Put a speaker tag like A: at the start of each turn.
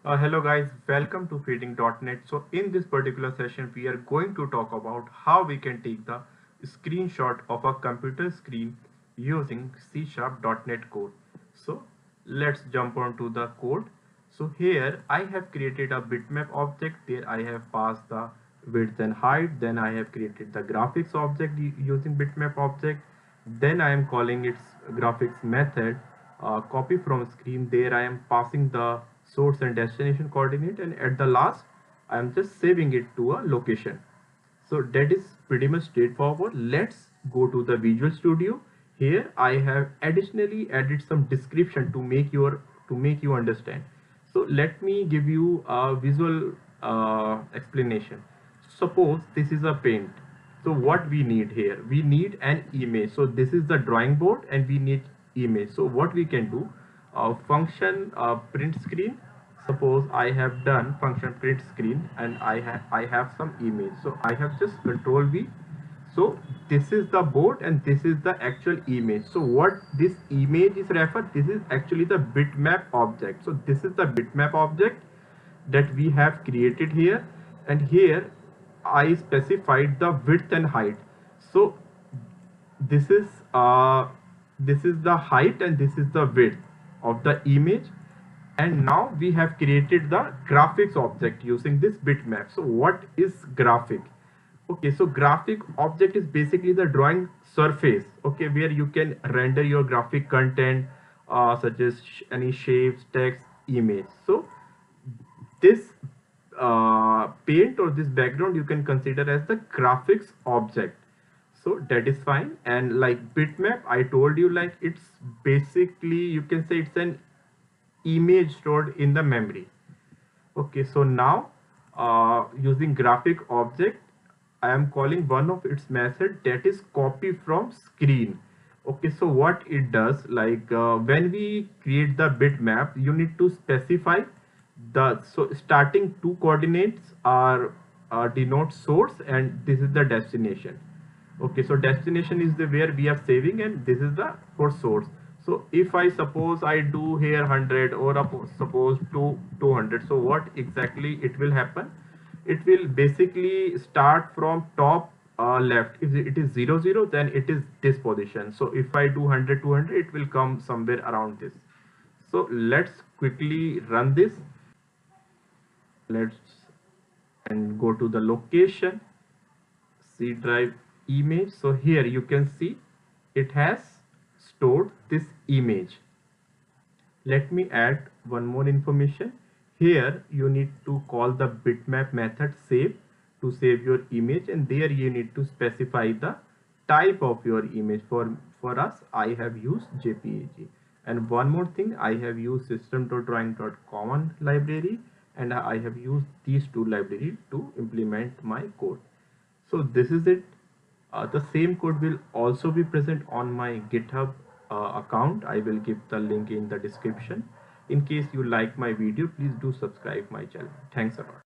A: Hello guys, welcome to feeding.net. So in this particular session, we are going to talk about how we can take the screenshot of a computer screen using C#.NET code. So let's jump on to the code. So here I have created a bitmap object. There I have passed the width and height. Then I have created the graphics object using bitmap object. Then I am calling its graphics method copy from screen. There I am passing the source and destination coordinate, and at the last I am just saving it to a location. So that is pretty much straightforward. Let's go to the Visual Studio. Here I have additionally added some description to make you understand. So let me give you a visual explanation. Suppose this is a paint. So what we need here, we need an image. So this is the drawing board and we need image. So what we can do, function print screen. Suppose I have done function print screen and I have some image. So I have just control V. So this is the board and this is the actual image. So what this image is referred, this is actually the bitmap object. So this is the bitmap object that we have created here, and here I specified the width and height. So this is uh, this is the height and this is the width of the image. And now we have created the graphics object using this bitmap. So what is graphic? Okay, so graphic object is basically the drawing surface, okay, where you can render your graphic content, such as any shapes, text, image. So this paint or this background you can consider as the graphics object. So that is fine. And like bitmap, I told you, like it's basically, you can say it's an image stored in the memory. Okay, so now using graphic object, I am calling one of its method, that is copy from screen. Okay, so what it does, like when we create the bitmap, you need to specify the, so starting two coordinates are denote source and this is the destination. Okay, so destination is the where we are saving and this is the for source. So if I suppose I do here 100 or suppose 200, so what exactly it will happen? It will basically start from top left. If it is 00, then it is this position. So if I do 100 200, it will come somewhere around this. So let's quickly run this. Let's and go to the location, C drive image. So here you can see it has stored this image. Let me add one more information. Here you need to call the bitmap method save to save your image, and there you need to specify the type of your image. For us, I have used JPEG. And one more thing, I have used system.drawing.common library, and I have used these two libraries to implement my code. So this is it. The same code will also be present on my GitHub account. I will give the link in the description. In case you like my video, please do subscribe my channel. Thanks a lot.